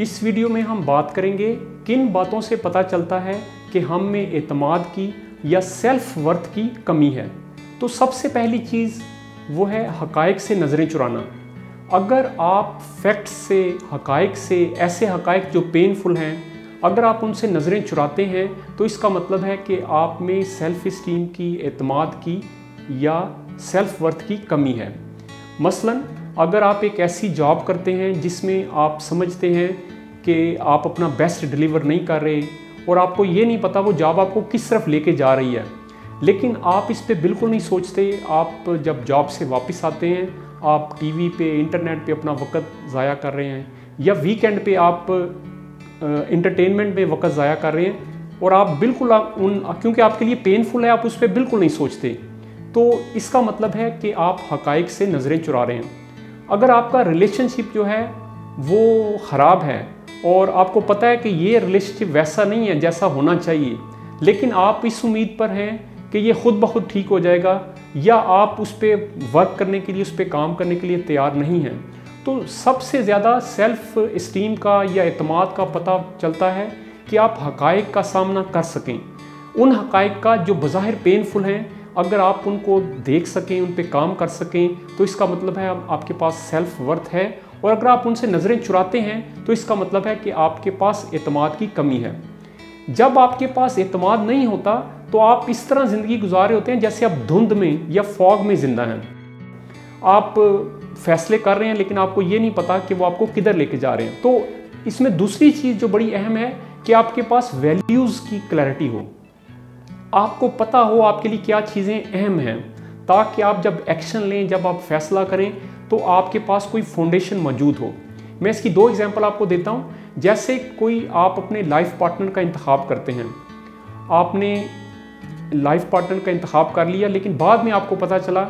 इस वीडियो में हम बात करेंगे किन बातों से पता चलता है कि हम में एतमाद की या सेल्फ वर्थ की कमी है। तो सबसे पहली चीज़ वो है हकायक से नज़रें चुराना। अगर आप फैक्ट्स से, हकायक से, ऐसे हकायक जो पेनफुल हैं, अगर आप उनसे नज़रें चुराते हैं तो इसका मतलब है कि आप में सेल्फ इस्टीम की, एतमाद की या सेल्फ वर्थ की कमी है। मसलन अगर आप एक ऐसी जॉब करते हैं जिसमें आप समझते हैं कि आप अपना बेस्ट डिलीवर नहीं कर रहे और आपको ये नहीं पता वो जॉब आपको किस तरफ लेके जा रही है, लेकिन आप इस पे बिल्कुल नहीं सोचते। आप जब जॉब से वापस आते हैं, आप टीवी पे, इंटरनेट पे अपना वक्त ज़ाया कर रहे हैं या वीकेंड पे आप इंटरटेनमेंट में वक्त ज़ाया कर रहे हैं और आप बिल्कुल क्योंकि आपके लिए पेनफुल है, आप उस पर बिल्कुल नहीं सोचते। तो इसका मतलब है कि आप हकायक से नज़रें चुरा रहे हैं। अगर आपका रिलेशनशिप जो है वो ख़राब है और आपको पता है कि ये रिलेशनशिप वैसा नहीं है जैसा होना चाहिए, लेकिन आप इस उम्मीद पर हैं कि ये खुद ब खुद ठीक हो जाएगा, या आप उस पर वर्क करने के लिए, उस पर काम करने के लिए तैयार नहीं हैं, तो सबसे ज़्यादा सेल्फ इस्टीम का या एतमाद का पता चलता है कि आप हकायक का सामना कर सकें। उन हकायक का जो बज़ाहिर पेनफुल हैं, अगर आप उनको देख सकें, उन पे काम कर सकें, तो इसका मतलब है आपके पास सेल्फ वर्थ है। और अगर आप उनसे नज़रें चुराते हैं तो इसका मतलब है कि आपके पास एतमाद की कमी है। जब आपके पास एतमाद नहीं होता तो आप इस तरह ज़िंदगी गुजार रहे होते हैं जैसे आप धुंध में या फॉग में ज़िंदा हैं। आप फैसले कर रहे हैं लेकिन आपको ये नहीं पता कि वो आपको किधर लेके जा रहे हैं। तो इसमें दूसरी चीज़ जो बड़ी अहम है कि आपके पास वैल्यूज़ की क्लैरिटी हो, आपको पता हो आपके लिए क्या चीज़ें अहम हैं, ताकि आप जब एक्शन लें, जब आप फैसला करें तो आपके पास कोई फाउंडेशन मौजूद हो। मैं इसकी दो एग्जांपल आपको देता हूं। जैसे कोई आप अपने लाइफ पार्टनर का इंतखाब करते हैं, आपने लाइफ पार्टनर का इंतखाब कर लिया, लेकिन बाद में आपको पता चला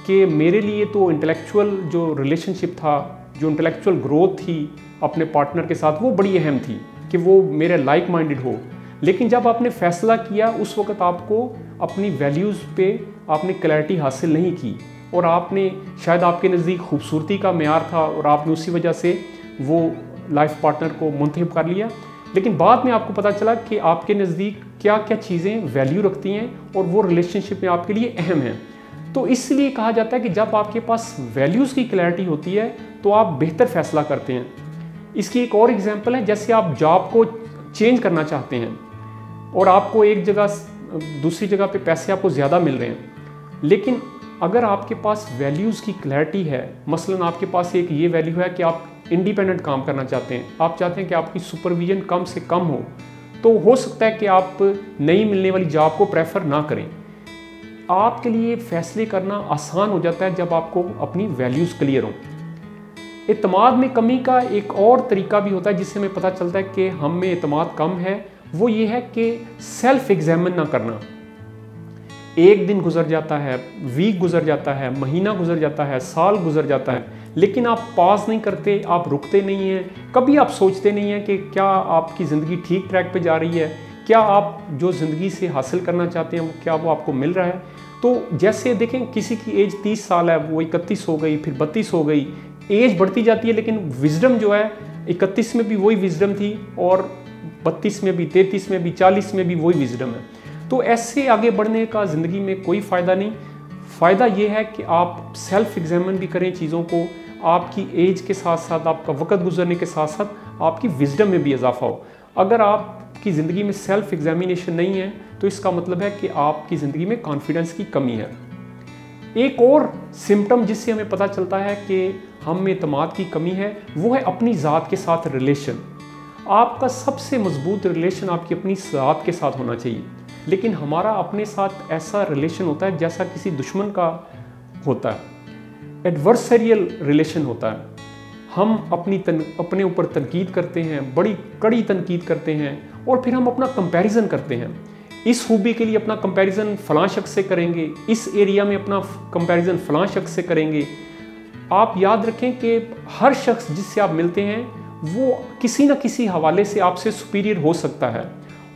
कि मेरे लिए तो इंटेलेक्चुअल जो रिलेशनशिप था, जो इंटेलेक्चुअल ग्रोथ थी अपने पार्टनर के साथ, वो बड़ी अहम थी कि वो मेरे लाइक माइंडेड हो। लेकिन जब आपने फैसला किया उस वक्त आपको अपनी वैल्यूज़ पे आपने क्लैरिटी हासिल नहीं की और आपने शायद आपके नज़दीक खूबसूरती का मेयार था और आपने उसी वजह से वो लाइफ पार्टनर को मुंतखब कर लिया, लेकिन बाद में आपको पता चला कि आपके नज़दीक क्या क्या चीज़ें वैल्यू रखती हैं और वो रिलेशनशिप में आपके लिए अहम हैं। तो इसलिए कहा जाता है कि जब आपके पास वैल्यूज़ की क्लैरिटी होती है तो आप बेहतर फैसला करते हैं। इसकी एक और एग्जाम्पल है, जैसे आप जॉब को चेंज करना चाहते हैं और आपको एक जगह दूसरी जगह पे पैसे आपको ज़्यादा मिल रहे हैं, लेकिन अगर आपके पास वैल्यूज़ की क्लैरिटी है, मसलन आपके पास एक ये वैल्यू है कि आप इंडिपेंडेंट काम करना चाहते हैं, आप चाहते हैं कि आपकी सुपरविजन कम से कम हो हो सकता है कि आप नई मिलने वाली जॉब को प्रेफर ना करें। आपके लिए फैसले करना आसान हो जाता है जब आपको अपनी वैल्यूज़ क्लियर हों। एतमाद में कमी का एक और तरीका भी होता है जिससे हमें पता चलता है कि हम में एतमाद कम है, वो ये है कि सेल्फ एग्जामिन ना करना। एक दिन गुजर जाता है, वीक गुजर जाता है, महीना गुजर जाता है, साल गुजर जाता है, लेकिन आप पास नहीं करते, आप रुकते नहीं हैं। कभी आप सोचते नहीं हैं कि क्या आपकी ज़िंदगी ठीक ट्रैक पे जा रही है, क्या आप जो ज़िंदगी से हासिल करना चाहते हैं क्या वो आपको मिल रहा है। तो जैसे देखें, किसी की एज 30 साल है, वो 31 हो गई, फिर 32 हो गई, एज बढ़ती जाती है, लेकिन विजडम जो है 31 में भी वही विजडम थी और 32 में भी, 33 में भी, 40 में भी वही विजडम है। तो ऐसे आगे बढ़ने का ज़िंदगी में कोई फ़ायदा नहीं। फ़ायदा ये है कि आप सेल्फ एग्जामिन भी करें चीज़ों को, आपकी एज के साथ साथ, आपका वक्त गुजरने के साथ साथ आपकी विजडम में भी इजाफा हो। अगर आपकी ज़िंदगी में सेल्फ एग्जामिनेशन नहीं है तो इसका मतलब है कि आपकी ज़िंदगी में कॉन्फिडेंस की कमी है। एक और सिम्टम जिससे हमें पता चलता है कि हम में एतमाद की कमी है, वो है अपनी ज़ात के साथ रिलेशन। आपका सबसे मजबूत रिलेशन आपकी अपनी ज़ात के साथ होना चाहिए, लेकिन हमारा अपने साथ ऐसा रिलेशन होता है जैसा किसी दुश्मन का होता है, एडवर्सरियल रिलेशन होता है। हम अपने ऊपर तनकीद करते हैं, बड़ी कड़ी तनकीद करते हैं और फिर हम अपना कंपैरिजन करते हैं। इस खूबी के लिए अपना कंपैरिजन फ़लाँ शख्स से करेंगे, इस एरिया में अपना कंपैरिजन फ़लाँ शख्स से करेंगे। आप याद रखें कि हर शख्स जिससे आप मिलते हैं वो किसी न किसी हवाले से आपसे सुपीरियर हो सकता है,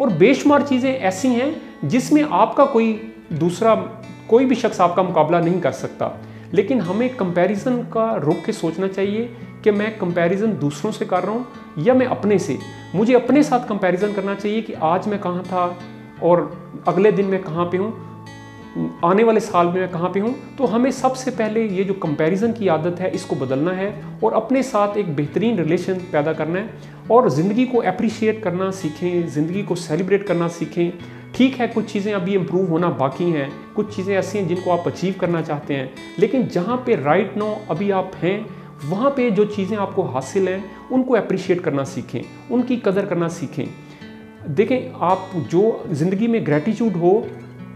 और बेशुमार चीज़ें ऐसी हैं जिसमें आपका कोई भी शख्स आपका मुकाबला नहीं कर सकता। लेकिन हमें कंपैरिजन का रुक के सोचना चाहिए कि मैं कंपैरिजन दूसरों से कर रहा हूँ या मैं अपने से। मुझे अपने साथ कंपैरिजन करना चाहिए कि आज मैं कहाँ था और अगले दिन मैं कहाँ पे हूँ, आने वाले साल में मैं कहाँ पे हूँ। तो हमें सबसे पहले ये जो कंपैरिजन की आदत है इसको बदलना है और अपने साथ एक बेहतरीन रिलेशन पैदा करना है और ज़िंदगी को अप्रिशिएट करना सीखें, ज़िंदगी को सेलिब्रेट करना सीखें। ठीक है, कुछ चीज़ें अभी इम्प्रूव होना बाकी हैं, कुछ चीज़ें ऐसी हैं जिनको आप अचीव करना चाहते हैं, लेकिन जहाँ पे राइट नाउ अभी आप हैं वहाँ पे जो चीज़ें आपको हासिल हैं उनको अप्रिशिएट करना सीखें, उनकी कदर करना सीखें। देखें, आप जो ज़िंदगी में ग्रैटिट्यूड हो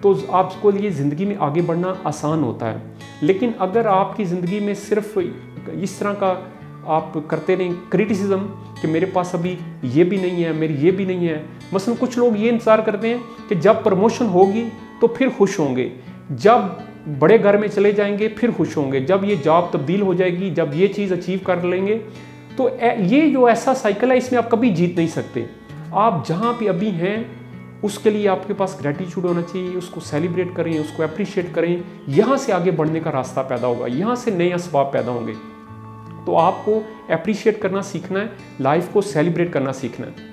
तो आपको लिए ज़िंदगी में आगे बढ़ना आसान होता है। लेकिन अगर आपकी ज़िंदगी में सिर्फ इस तरह का आप करते रहें क्रिटिसिज्म कि मेरे पास अभी ये भी नहीं है, मेरी ये भी नहीं है। मसलन कुछ लोग ये इंतज़ार करते हैं कि जब प्रमोशन होगी तो फिर खुश होंगे, जब बड़े घर में चले जाएंगे फिर खुश होंगे, जब ये जॉब तब्दील हो जाएगी, जब ये चीज़ अचीव कर लेंगे। तो ये जो ऐसा साइकिल है इसमें आप कभी जीत नहीं सकते। आप जहाँ भी अभी हैं उसके लिए आपके पास ग्रैटिट्यूड होना चाहिए, उसको सेलिब्रेट करें, उसको अप्रिशिएट करें। यहाँ से आगे बढ़ने का रास्ता पैदा होगा, यहाँ से नए असबाब पैदा होंगे। तो आपको अप्रिशिएट करना सीखना है, लाइफ को सेलिब्रेट करना सीखना है।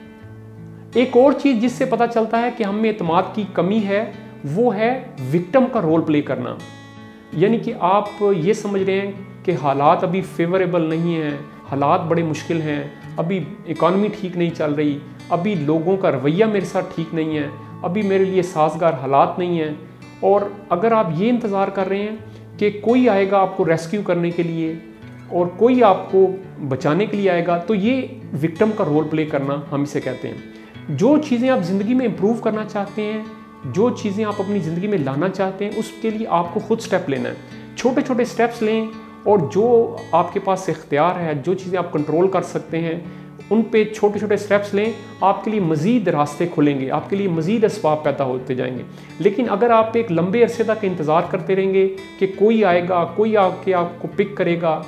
एक और चीज़ जिससे पता चलता है कि हम में एतमाद की कमी है वो है विक्टिम का रोल प्ले करना। यानी कि आप ये समझ रहे हैं कि हालात अभी फेवरेबल नहीं हैं, हालात बड़े मुश्किल हैं, अभी इकॉनमी ठीक नहीं चल रही, अभी लोगों का रवैया मेरे साथ ठीक नहीं है, अभी मेरे लिए साजगार हालात नहीं हैं। और अगर आप ये इंतज़ार कर रहे हैं कि कोई आएगा आपको रेस्क्यू करने के लिए और कोई आपको बचाने के लिए आएगा, तो ये विक्टिम का रोल प्ले करना हम इसे कहते हैं। जो चीज़ें आप ज़िंदगी में इम्प्रूव करना चाहते हैं, जो चीज़ें आप अपनी ज़िंदगी में लाना चाहते हैं, उसके लिए आपको खुद स्टेप लेना है। छोटे छोटे स्टेप्स लें और जो आपके पास इख्तियार है, जो चीज़ें आप कंट्रोल कर सकते हैं, उन पे छोटे छोटे स्टेप्स लें। आपके लिए मज़ीद रास्ते खुलेंगे, आपके लिए मज़ीद असबाब पैदा होते जाएंगे। लेकिन अगर आप एक लंबे अरसे तक इंतज़ार करते रहेंगे कि कोई आएगा, कोई आके आपको पिक करेगा,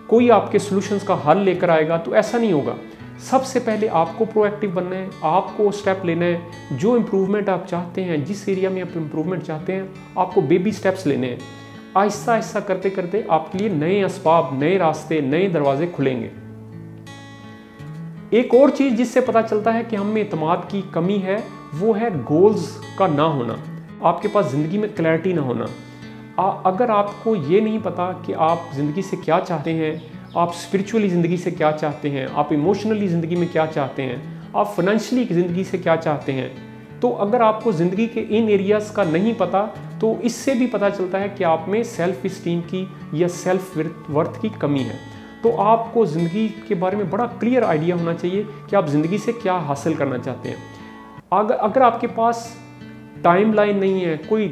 कोई आपके सॉल्यूशंस का हल लेकर आएगा, तो ऐसा नहीं होगा। सबसे पहले आपको प्रोएक्टिव बनना है, आपको स्टेप लेना है। जो इम्प्रूवमेंट आप चाहते हैं, जिस एरिया में आप इम्प्रूवमेंट चाहते हैं, आपको बेबी स्टेप्स लेने हैं। आहिस्ता आहिस्ता करते करते आपके लिए नए असबाब, नए रास्ते, नए दरवाजे खुलेंगे। एक और चीज़ जिससे पता चलता है कि हम में एतमाद की कमी है वो है गोल्स का ना होना, आपके पास ज़िंदगी में क्लैरिटी ना होना। अगर आपको ये नहीं पता कि आप ज़िंदगी से क्या चाहते हैं, आप स्पिरिचुअली ज़िंदगी से क्या चाहते हैं, आप इमोशनली ज़िंदगी में क्या चाहते हैं, आप फाइनेंशियली ज़िंदगी से क्या चाहते हैं, तो अगर आपको ज़िंदगी के इन एरियाज़ का नहीं पता तो इससे भी पता चलता है कि आप में सेल्फ इस्टीम की या सेल्फ वर्थ की कमी है। तो आपको ज़िंदगी के बारे में बड़ा क्लियर आइडिया होना चाहिए कि आप ज़िंदगी से क्या हासिल करना चाहते हैं। अगर आपके पास टाइम लाइन नहीं है, कोई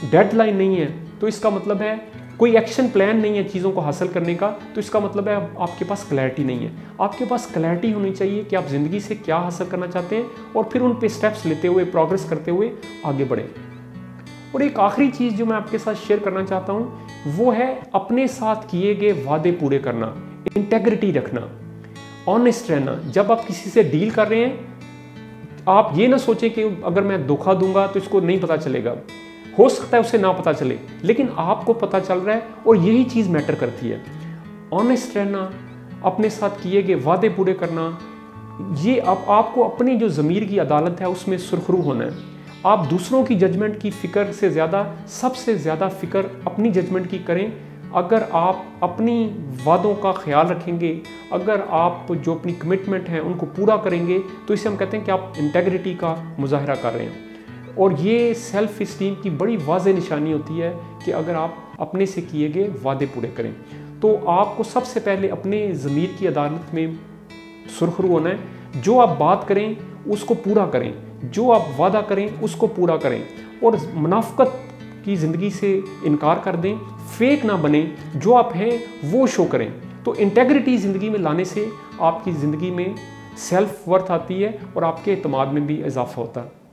डेडलाइन नहीं है, तो इसका मतलब है कोई एक्शन प्लान नहीं है चीज़ों को हासिल करने का, तो इसका मतलब है आपके पास क्लैरिटी नहीं है। आपके पास क्लैरिटी होनी चाहिए कि आप ज़िंदगी से क्या हासिल करना चाहते हैं और फिर उन पे स्टेप्स लेते हुए, प्रोग्रेस करते हुए आगे बढ़ें। और एक आखिरी चीज़ जो मैं आपके साथ शेयर करना चाहता हूँ वो है अपने साथ किए गए वादे पूरे करना, इंटेग्रिटी रखना, ऑनेस्ट रहना। जब आप किसी से डील कर रहे हैं, आप ये ना सोचें कि अगर मैं धोखा दूंगा तो इसको नहीं पता चलेगा। हो सकता है उसे ना पता चले, लेकिन आपको पता चल रहा है और यही चीज़ मैटर करती है। ऑनेस्ट रहना, अपने साथ किए गए वादे पूरे करना, ये आपको अपनी जो ज़मीर की अदालत है उसमें सुरखरू होना है। आप दूसरों की जजमेंट की फ़िक्र से ज़्यादा, सबसे ज़्यादा फ़िक्र अपनी जजमेंट की करें। अगर आप अपनी वादों का ख्याल रखेंगे, अगर आप जो अपनी कमिटमेंट हैं उनको पूरा करेंगे, तो इसे हम कहते हैं कि आप इंटेग्रिटी का मुजाहरा कर रहे हैं। और ये सेल्फ इस्टीम की बड़ी वाज़ेह निशानी होती है कि अगर आप अपने से किए गए वादे पूरे करें। तो आपको सबसे पहले अपने ज़मीर की अदालत में सुरखरू होना है। जो आप बात करें उसको पूरा करें, जो आप वादा करें उसको पूरा करें, और मुनाफ़क़त की ज़िंदगी से इनकार कर दें, फेक ना बने, जो आप हैं वो शो करें। तो इंटेग्रिटी ज़िंदगी में लाने से आपकी ज़िंदगी में सेल्फ वर्थ आती है और आपके एतमाद में भी इजाफ़ा होता है।